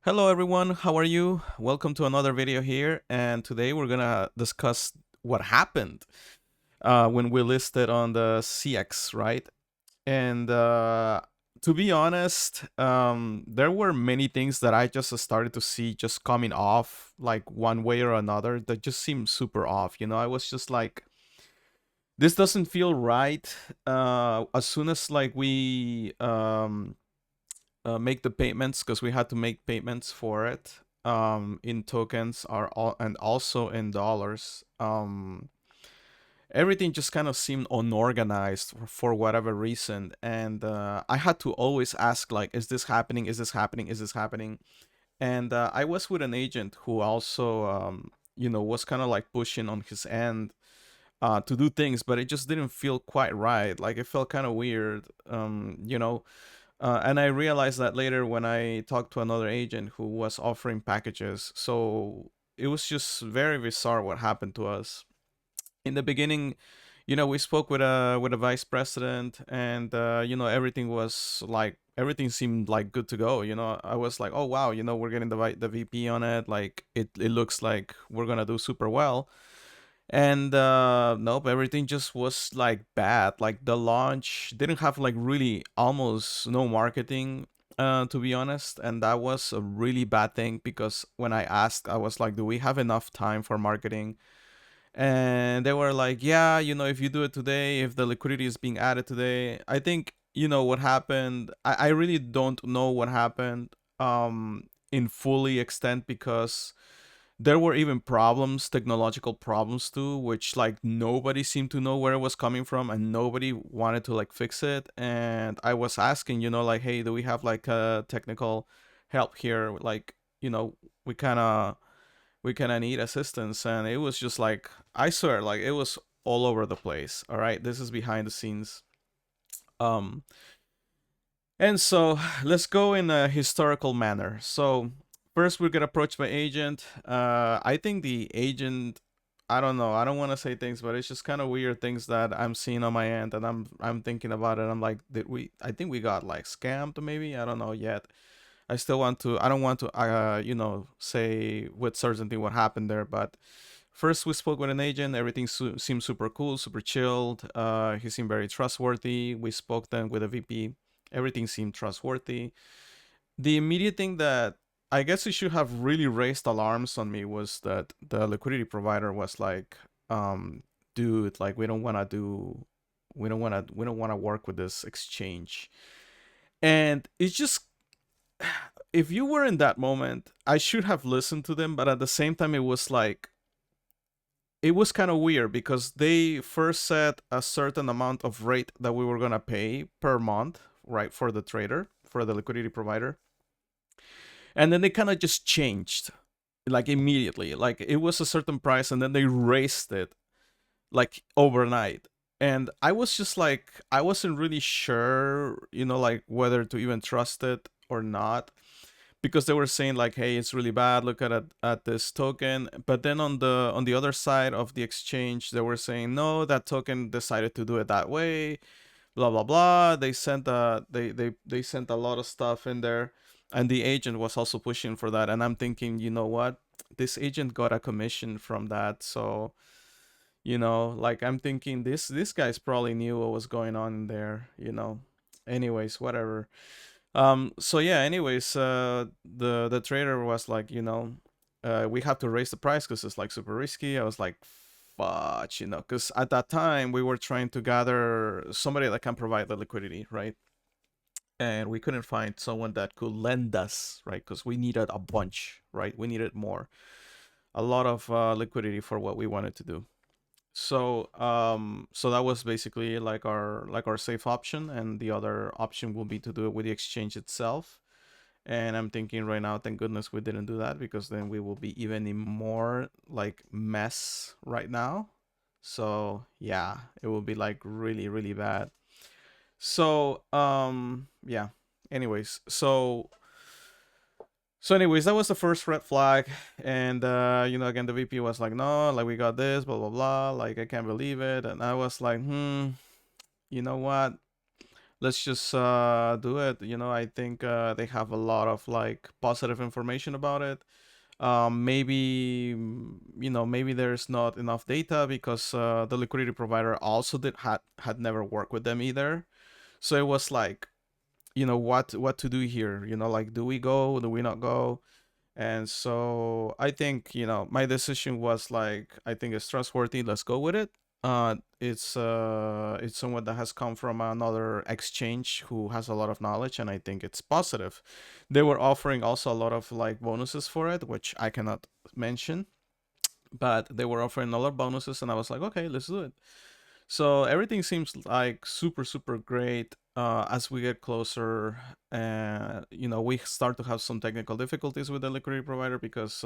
Hello everyone, how are you? Welcome to another video here, and today we're gonna discuss what happened when we listed on the CX, right? And to be honest, there were many things that I just started to see just coming off like one way or another that just seemed super off. I was just like, this doesn't feel right. As soon as like we make the payments, because we had to make payments for it in tokens are all, and also in dollars. Everything just kind of seemed unorganized for whatever reason, and I had to always ask, like, is this happening, is this happening, is this happening? And I was with an agent who also was kind of like pushing on his end to do things, but it just didn't feel quite right. Like, it felt kind of weird. And I realized that later when I talked to another agent who was offering packages. So it was just very bizarre what happened to us. In the beginning, we spoke with a vice president, and everything was like, everything seemed like good to go. I was like, oh wow, we're getting the VP on it. Like, it looks like we're gonna do super well. And nope, everything just was like bad. Like, the launch didn't have like really almost no marketing, to be honest, and that was a really bad thing, because when I asked, I was like, do we have enough time for marketing? And they were like, yeah, if you do it today, if the liquidity is being added today. I think what happened. I really don't know what happened in fully extent, because there were even problems, technological problems too, which like nobody seemed to know where it was coming from, and nobody wanted to like fix it. And I was asking, like, hey, do we have like a technical help here? Like, we kind of we kind of need assistance. And it was just like, I swear, like, it was all over the place. All right, this is behind the scenes. Um, and so let's go in a historical manner. So first we get approached by agent. I think the agent, I don't know, I don't want to say things, but it's just kind of weird things that I'm seeing on my end, and I'm thinking about it. I'm like, I think we got like scammed maybe. I don't know yet. I don't want to say with certainty what happened there, but first we spoke with an agent. Everything seemed super cool, super chilled. He seemed very trustworthy. We spoke then with a VP. Everything seemed trustworthy. The immediate thing that I guess it should have really raised alarms on me was that the liquidity provider was like, dude, like, we don't want to work with this exchange. And it's just, if you were in that moment, I should have listened to them, but at the same time, it was kind of weird, because they first set a certain amount of rate that we were gonna pay per month, right, for the trader, for the liquidity provider, and then they kind of just changed, like, immediately. Like, it was a certain price, and then they raised it like overnight. And I was just like, I wasn't really sure, like, whether to even trust it or not, because they were saying like, hey, it's really bad, look at this token. But then on the other side of the exchange, they were saying, no, that token decided to do it that way, blah blah blah. They sent a lot of stuff in there, and the agent was also pushing for that. And I'm thinking, you know what, this agent got a commission from that. So, like, I'm thinking, this guy's probably knew what was going on in there. Anyways, whatever. So yeah, anyways, the trader was like, we have to raise the price because it's like super risky. I was like, fudge, because at that time we were trying to gather somebody that can provide the liquidity, right? And we couldn't find someone that could lend us, right? Because we needed a bunch, right? We needed more, a lot of liquidity for what we wanted to do. So that was basically like our safe option, and the other option will be to do it with the exchange itself. And I'm thinking right now, thank goodness we didn't do that, because then we will be even in more like mess right now. So yeah, it will be like really really bad. So yeah. Anyways, anyways, that was the first red flag. And again, the VP was like, no, like, we got this, blah blah blah, like, I can't believe it. And I was like, you know what, let's just do it. I think they have a lot of like positive information about it. Maybe maybe there's not enough data because the liquidity provider also had never worked with them either. So it was like, what to do here. Like, do we go? Do we not go? And so I think, my decision was like, I think it's trustworthy. Let's go with it. It's someone that has come from another exchange who has a lot of knowledge, and I think it's positive. They were offering also a lot of like bonuses for it, which I cannot mention, but they were offering a lot of bonuses, and I was like, okay, let's do it. So everything seems like super, super great. As we get closer, we start to have some technical difficulties with the liquidity provider because,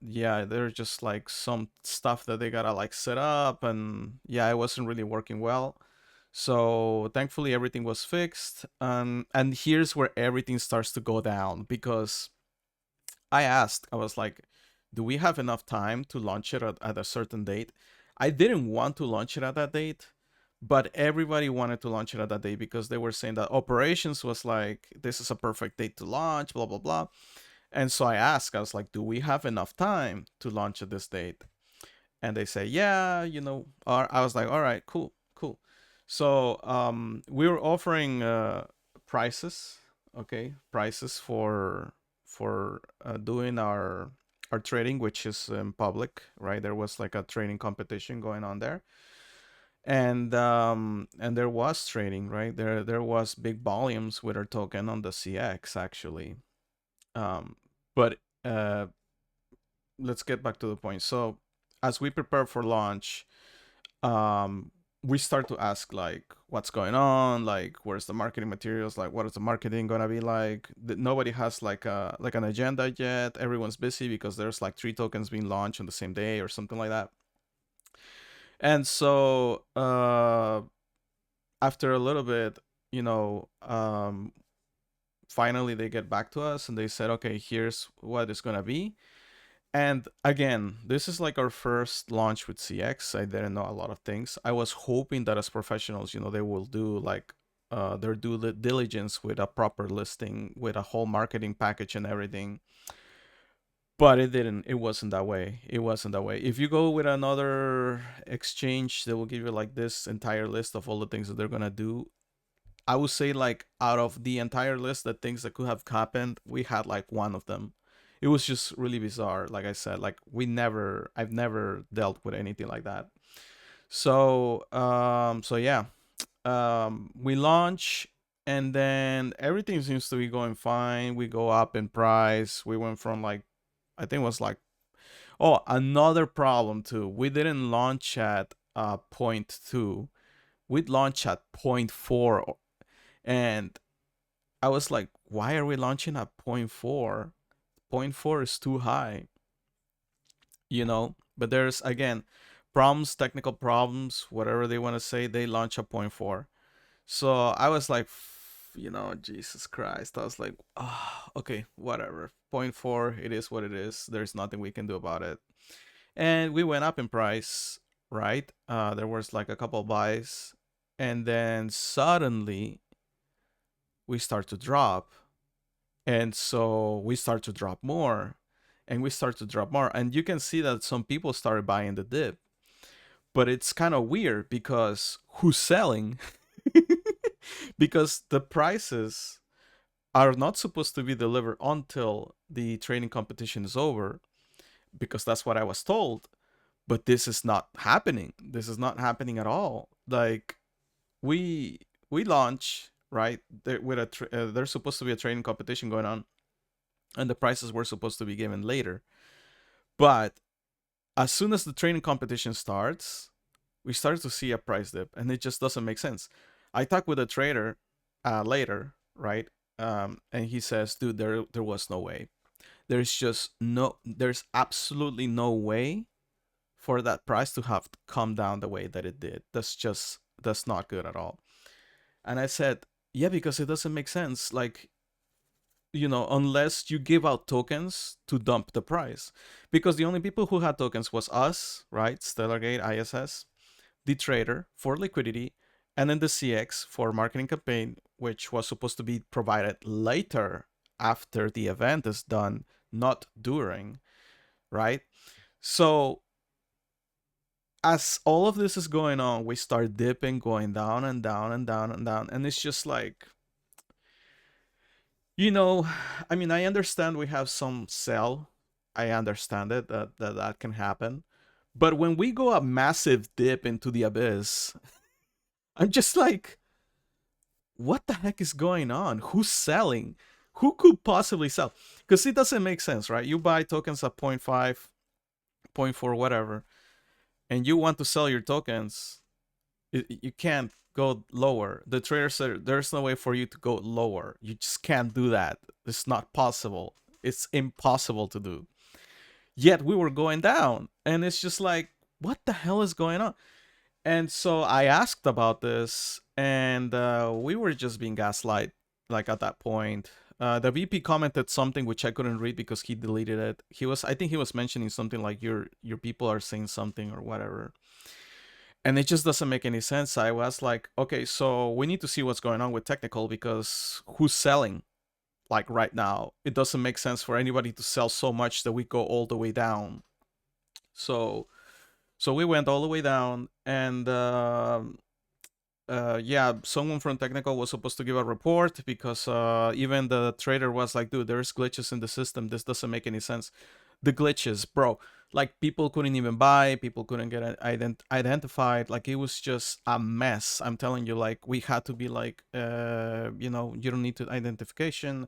yeah, there's just like some stuff that they gotta like set up, and yeah, it wasn't really working well. So thankfully, everything was fixed, and here's where everything starts to go down because I was like, do we have enough time to launch it at a certain date? I didn't want to launch it at that date, but everybody wanted to launch it at that date because they were saying that operations was like, this is a perfect date to launch, blah, blah, blah. And so I was like, do we have enough time to launch at this date? And they say, yeah, or I was like, all right, cool, cool. So we were offering prices, okay, prices for doing our trading, which is in public, right? There was like a trading competition going on there, and there was trading, right? There was big volumes with our token on the CX actually. um but let's get back to the point. So as we prepare for launch, um we start to ask like, what's going on, like where's the marketing materials, like what is the marketing gonna be like. Nobody has like an agenda yet. Everyone's busy because there's like 3 tokens being launched on the same day or something like that. And so after a little bit, you know finally they get back to us and they said, okay, here's what it's gonna be. And again, this is like our first launch with CX. I didn't know a lot of things. I was hoping that as professionals, they will do like their due diligence with a proper listing, with a whole marketing package and everything. But it didn't. It wasn't that way. It wasn't that way. If you go with another exchange, they will give you like this entire list of all the things that they're gonna do. I would say like out of the entire list of things that could have happened, we had like one of them. It was just really bizarre. Like I said, like I've never dealt with anything like that. So yeah, we launch, and then everything seems to be going fine. We go up in price. We went from like, I think it was like, oh, another problem too. We didn't launch at point two. We'd launch at point four, and I was like, why are we launching at point four? Point four is too high. But there's again problems, technical problems, whatever they want to say. They launch at point four. So I was like, Jesus Christ. I was like, okay, whatever. Point four, it is what it is. There's nothing we can do about it. And we went up in price, right? There was like a couple buys, and then suddenly we start to drop. And so we start to drop more, and we start to drop more. And you can see that some people started buying the dip. But it's kind of weird because who's selling? Because the prices are not supposed to be delivered until the trading competition is over, because that's what I was told. But this is not happening. This is not happening at all. Like, we launch, right, there's supposed to be a trading competition going on, and the prices were supposed to be given later. But as soon as the trading competition starts, we start to see a price dip, and it just doesn't make sense. I talked with a trader later, right? And he says, dude, there was no way. There's absolutely no way for that price to have come down the way that it did. That's not good at all. And I said, yeah, because it doesn't make sense. Like, unless you give out tokens to dump the price. Because the only people who had tokens was us, right? Stellargate, ISS, the trader for liquidity, and then the CX for marketing campaign, which was supposed to be provided later after the event is done, not during, right? So as all of this is going on, we start dipping, going down and down and down and down, and it's just like, you know, I mean, I understand we have some sell. I understand it that can happen, but when we go a massive dip into the abyss, I'm just like, what the heck is going on? Who's selling? Who could possibly sell? Because it doesn't make sense, right? You buy tokens at point 0.5, point 0.4, whatever, and you want to sell your tokens. You can't go lower. The trader said there's no way for you to go lower. You just can't do that. It's not possible. It's impossible to do. Yet we were going down, and it's just like, what the hell is going on? And so I asked about this, and we were just being gaslight. Like at that point, the VP commented something which I couldn't read because he deleted it. I think he was mentioning something like your people are saying something or whatever, and it just doesn't make any sense. I was like, okay, so we need to see what's going on with technical because who's selling? Like right now, it doesn't make sense for anybody to sell so much that we go all the way down. So we went all the way down, and yeah, someone from technical was supposed to give a report because even the trader was like, dude, there's glitches in the system. This doesn't make any sense. The glitches, bro. Like people couldn't even buy, people couldn't get identified. Like it was just a mess. I'm telling you, like we had to be like, you don't need to identification.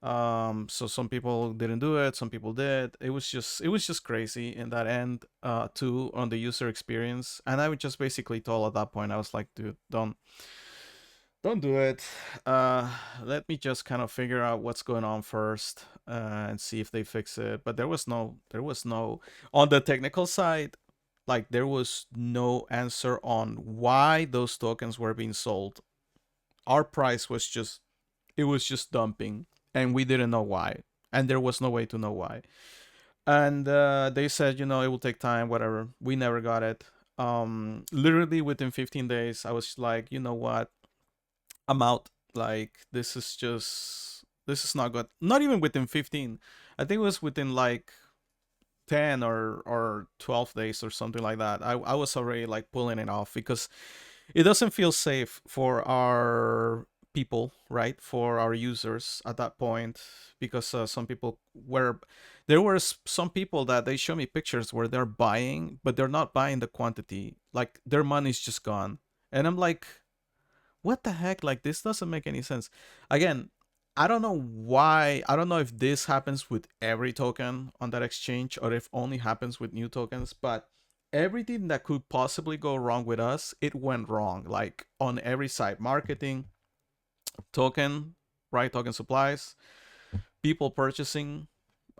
So some people didn't do it, some people did. It was just crazy in that end, too, on the user experience. And I would just basically told at that point, I was like, dude, don't do it. uh Let me just kind of figure out what's going on first, and see if they fix it. But there was no on the technical side, like there was no answer on why those tokens were being sold. Our price was just, it was just dumping, and we didn't know why, and there was no way to know why. And they said, it will take time, whatever. We never got it. Literally within 15 days, I was like, you know what, I'm out. Like this is not good. Not even within 15. I think it was within like 10 or 12 days or something like that. I was already like pulling it off because it doesn't feel safe for our people, right? For our users at that point, because some people were, there were some people that they show me pictures where they're buying, but they're not buying the quantity. Like their money's just gone, and I'm like, what the heck? Like this doesn't make any sense. Again, I don't know why. I don't know if this happens with every token on that exchange or if only happens with new tokens, but everything that could possibly go wrong with us, it went wrong. Like on every side, marketing, token, right? Token supplies, people purchasing,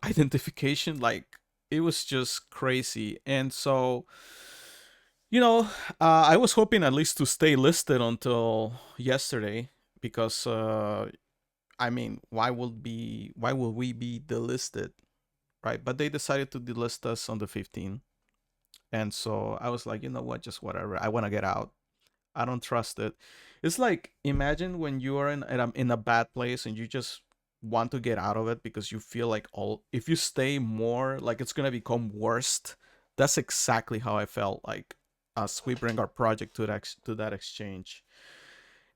identification, like it was just crazy. And so, you know, I was hoping at least to stay listed until yesterday because I mean, why will we be delisted, right? But they decided to delist us on the 15th. And so I was like, you know what, just whatever. I want to get out. I don't trust it. It's like imagine when you are in a bad place and you just want to get out of it because you feel like all if you stay more, like it's gonna become worst. That's exactly how I felt like as we bring our project to that exchange.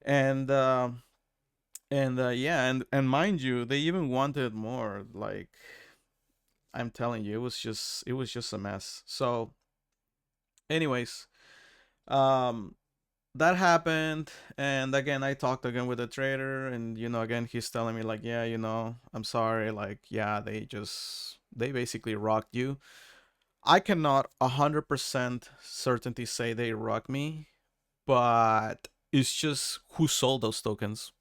And yeah, and mind you, they even wanted more. Like I'm telling you, it was just a mess. So, anyways, um, that happened, and again, I talked again with the trader, and again, he's telling me like, yeah, I'm sorry, like, yeah, they basically rocked you. I cannot 100% certainty say they rocked me, but it's just who sold those tokens,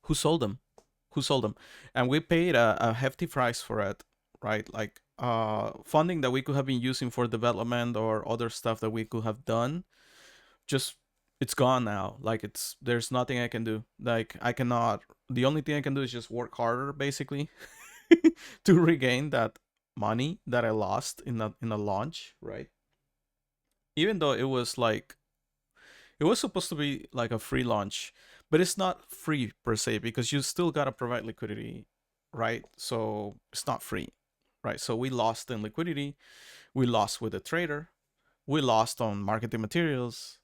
who sold them, who sold them, and we paid a hefty price for it, right? Like funding that we could have been using for development or other stuff that we could have done, just it's gone now. Like there's nothing I can do. Like I cannot. The only thing I can do is just work harder, basically, to regain that money that I lost in a launch, right? Even though it was like It was supposed to be like a free launch, but it's not free per se because you still gotta provide liquidity, right? So it's not free, right? So we lost in liquidity, we lost with the trader, we lost on marketing materials.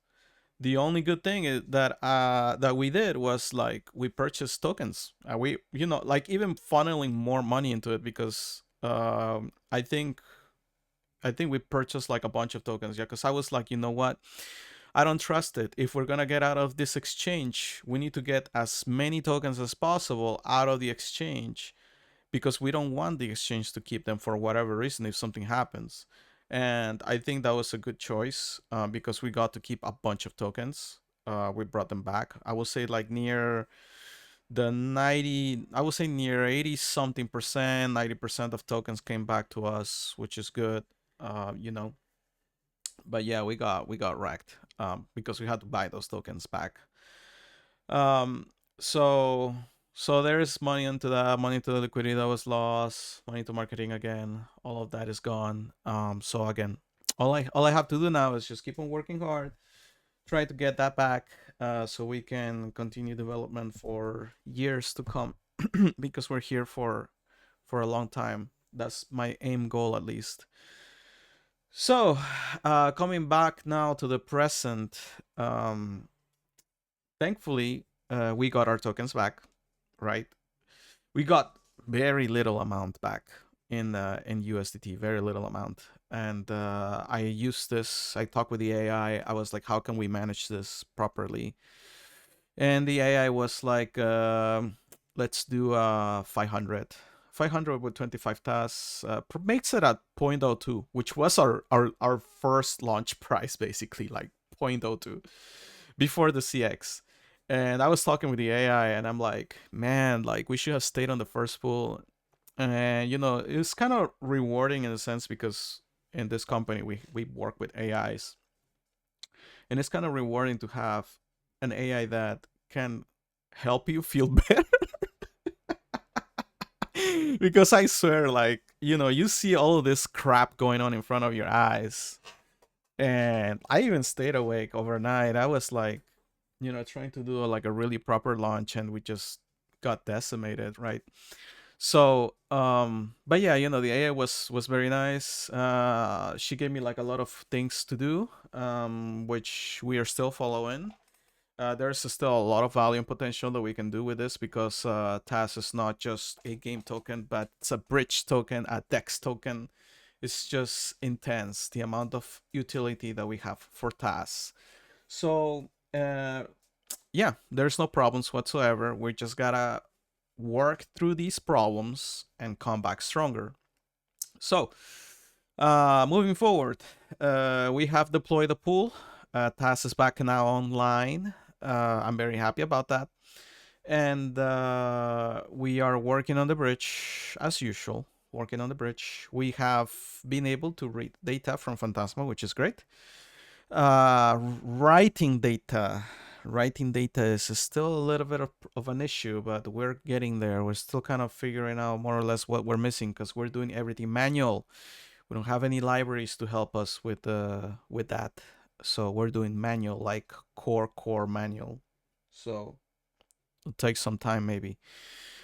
The only good thing is that we did was like we purchased tokens. We like even funneling more money into it because I think we purchased like a bunch of tokens. Yeah, because I was like, you know what? I don't trust it. If we're gonna get out of this exchange, we need to get as many tokens as possible out of the exchange because we don't want the exchange to keep them for whatever reason if something happens. And I think that was a good choice because we got to keep a bunch of tokens. We brought them back. I would say like near the 90, I would say near 80 something percent, 90% of tokens came back to us, which is good. Uh, you know, but yeah, we got wrecked because we had to buy those tokens back. Um, so so there's money into that, money to the liquidity that was lost, money to marketing again. All of that is gone. So again, all I have to do now is just keep on working hard, try to get that back, so we can continue development for years to come, because we're here for a long time. That's my aim goal at least. So, coming back now to the present, um, thankfully, we got our tokens back, right? We got very little amount back in USDT, very little amount. And I used this. I talked with the AI. I was like, how can we manage this properly? And the AI was like, let's do 500. 500 with 25 tasks makes it at 0.02, which was our first launch price, basically, like 0.02 before the CX. And I was talking with the AI, and I'm like, man, like we should have stayed on the first pool. And it was kind of rewarding in a sense because in this company we work with AIs, and it's kind of rewarding to have an AI that can help you feel better. Because I swear, like, you see all of this crap going on in front of your eyes. And I even stayed awake overnight. I was like, trying to do like a really proper launch, and we just got decimated, right? So, but yeah, the AI was very nice. She gave me like a lot of things to do, which we are still following. There's still a lot of value and potential that we can do with this because TAS is not just a game token, but it's a bridge token, a DEX token. It's just intense, the amount of utility that we have for TAS. So, yeah, there's no problems whatsoever. We just gotta work through these problems and come back stronger. So, moving forward, we have deployed the pool. TAS is back now online. I'm very happy about that. And we are working on the bridge as usual. Working on the bridge. We have been able to read data from Phantasma, which is great. Writing data. Writing data is still a little bit of an issue, but we're getting there. We're still kind of figuring out more or less what we're missing because we're doing everything manual. We don't have any libraries to help us with that. So we're doing manual, like core manual. So it'll take some time maybe.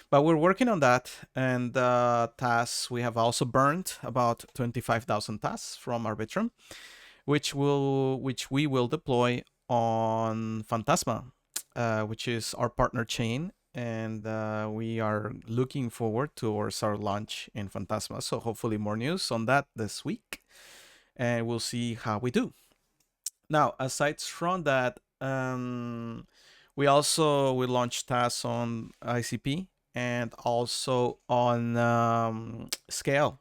But we're working on that. And tasks, we have also burned about 25,000 tasks from Arbitrum, which we will deploy on Phantasma, which is our partner chain. And we are looking forward towards our launch in Phantasma. So hopefully more news on that this week. And we'll see how we do. Now, aside from that, we launched tasks on ICP and also on Scale.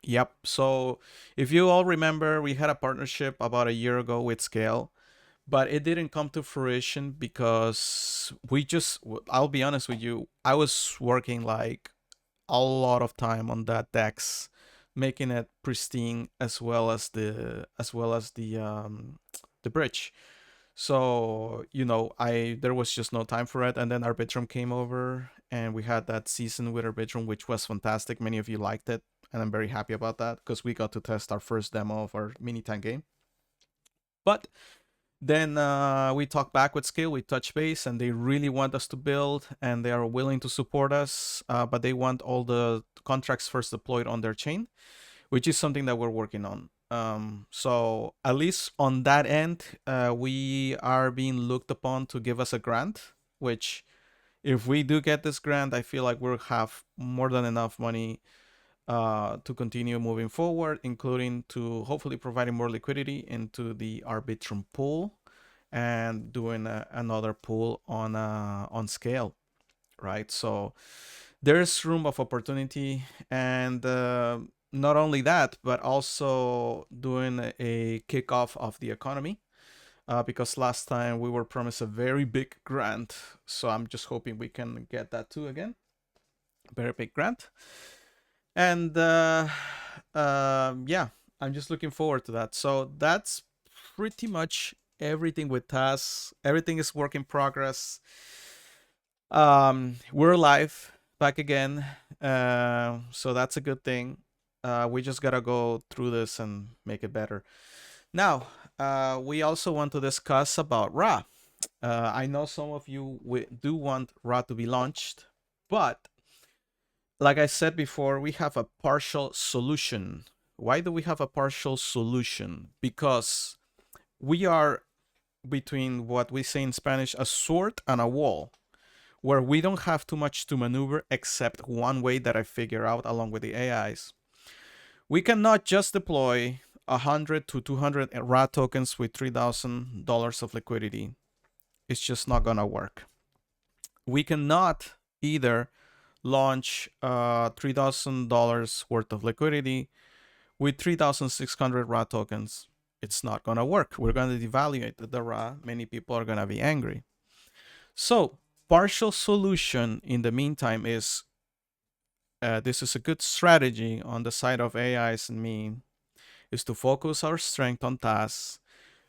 Yep. So if you all remember, we had a partnership about a year ago with Scale, but it didn't come to fruition because I'll be honest with you, I was working like a lot of time on that DEX, making it pristine as well as the bridge. So there was just no time for it, and then Arbitrum came over, and we had that season with Arbitrum, which was fantastic. Many of you liked it, and I'm very happy about that because we got to test our first demo of our mini tank game. But Then we talk back with Scale, we touch base, and they really want us to build, and they are willing to support us, but they want all the contracts first deployed on their chain, which is something that we're working on. So at least on that end, we are being looked upon to give us a grant, which if we do get this grant, I feel like we'll have more than enough money to continue moving forward, including to hopefully providing more liquidity into the Arbitrum pool and doing another pool on Scale, right? So there's room of opportunity, and not only that, but also doing a kickoff of the economy. Because last time we were promised a very big grant, so I'm just hoping we can get that too again. Very big grant. And yeah, I'm just looking forward to that. So that's pretty much everything with tasks. Everything is work in progress. We're live back again, so that's a good thing. We just gotta go through this and make it better. Now, we also want to discuss about Ra. I know some of you do want Ra to be launched, but like I said before, we have a partial solution. Why do we have a partial solution? Because we are between what we say in Spanish, a sword and a wall, where we don't have too much to maneuver except one way that I figure out along with the AIs. We cannot just deploy 100 to 200 RA tokens with $3,000 of liquidity. It's just not gonna work. We cannot either launch $3,000 worth of liquidity with 3,600 RA tokens. It's not gonna work. We're gonna devaluate the RA. Many people are gonna be angry. So partial solution in the meantime is this is a good strategy on the side of AIs and me, is to focus our strength on tasks,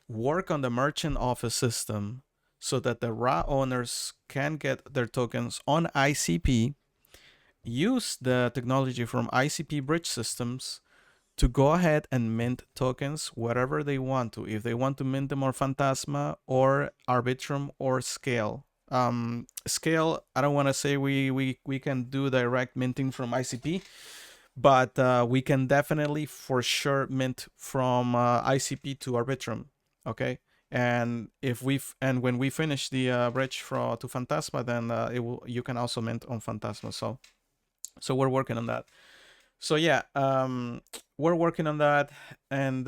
work on the merchant office system so that the RA owners can get their tokens on ICP, use the technology from ICP bridge systems to go ahead and mint tokens whatever they want to. If they want to mint them on Phantasma or Arbitrum or Scale. Scale, I don't want to say we can do direct minting from ICP, but we can definitely for sure mint from ICP to Arbitrum. Okay, and if when we finish the bridge to Phantasma, then you can also mint on Phantasma. So we're working on that. So yeah, we're working on that, and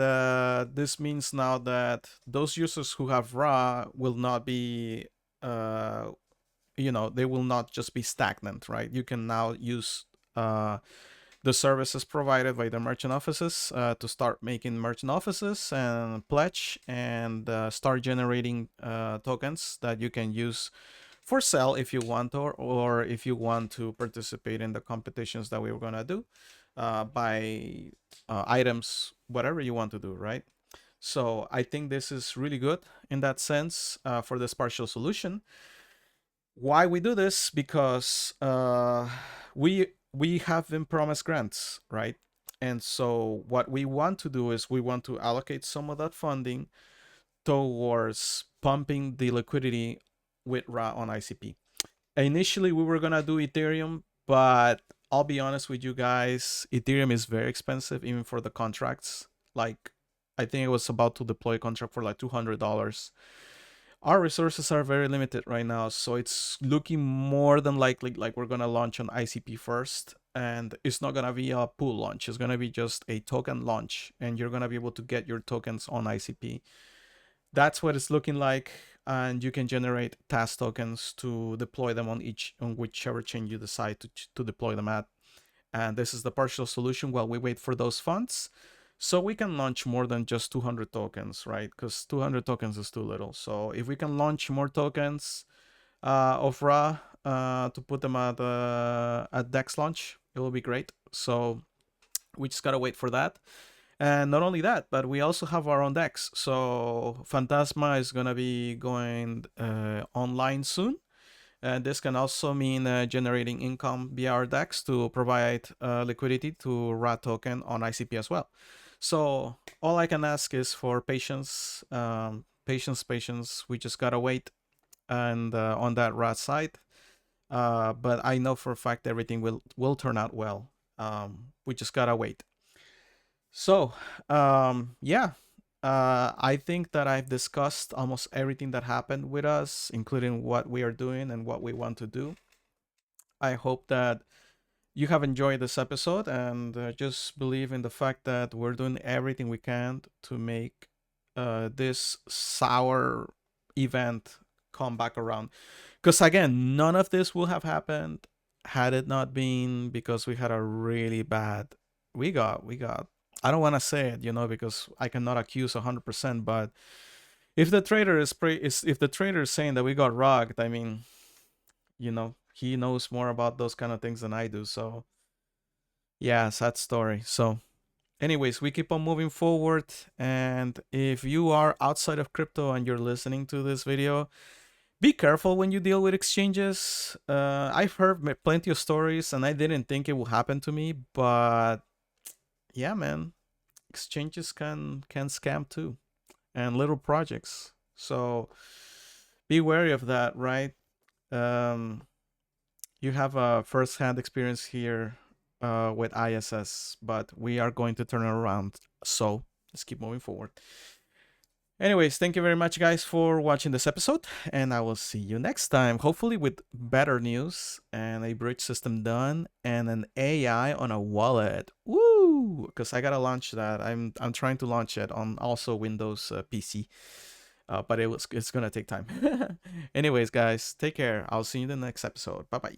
this means now that those users who have Ra will not be, they will not just be stagnant, right? You can now use the services provided by the merchant offices to start making merchant offices and pledge and start generating tokens that you can use for sale if you want, or if you want to participate in the competitions that we were gonna do. Buy items, whatever you want to do, right? So I think this is really good in that sense for this partial solution. Why we do this? Because we have been promised grants, right? And so what we want to do is we want to allocate some of that funding towards pumping the liquidity with Ra on ICP. Initially, we were gonna do Ethereum, but I'll be honest with you guys, Ethereum is very expensive even for the contracts. Like, I think it was about to deploy a contract for like $200. Our resources are very limited right now, so it's looking more than likely like we're gonna launch on ICP first, and it's not gonna be a pool launch. It's gonna be just a token launch, and you're gonna be able to get your tokens on ICP. That's what it's looking like, and you can generate task tokens to deploy them on whichever chain you decide to deploy them at. And this is the partial solution while we wait for those funds. So we can launch more than just 200 tokens, right? Because 200 tokens is too little. So if we can launch more tokens of Ra to put them at DEX launch, it will be great. So we just gotta wait for that. And not only that, but we also have our own DEX. So Phantasma is gonna be going online soon. And this can also mean generating income via our DEX to provide liquidity to RA token on ICP as well. So all I can ask is for patience. patience, patience. We just gotta wait, and on that rat side. But I know for a fact everything will turn out well. We just gotta wait. So, yeah, I think that I've discussed almost everything that happened with us, including what we are doing and what we want to do. I hope that you have enjoyed this episode and just believe in the fact that we're doing everything we can to make this sour event come back around. Because again, none of this would have happened had it not been because we had a really bad. We got. I don't want to say it, because I cannot accuse 100%. But if the trader if the trader is saying that we got rocked, I mean, he knows more about those kind of things than I do. So yeah, sad story. So anyways, we keep on moving forward. And if you are outside of crypto and you're listening to this video, be careful when you deal with exchanges. I've heard plenty of stories, and I didn't think it would happen to me, but yeah, man, exchanges can scam too, and little projects. So be wary of that, right? Um, you have a first-hand experience here with ISS, but we are going to turn it around. So let's keep moving forward. Anyways, thank you very much, guys, for watching this episode, and I will see you next time. Hopefully, with better news and a bridge system done and an AI on a wallet. Woo! Because I gotta launch that. I'm trying to launch it on also Windows PC, but it's gonna take time. Anyways, guys, take care. I'll see you in the next episode. Bye bye.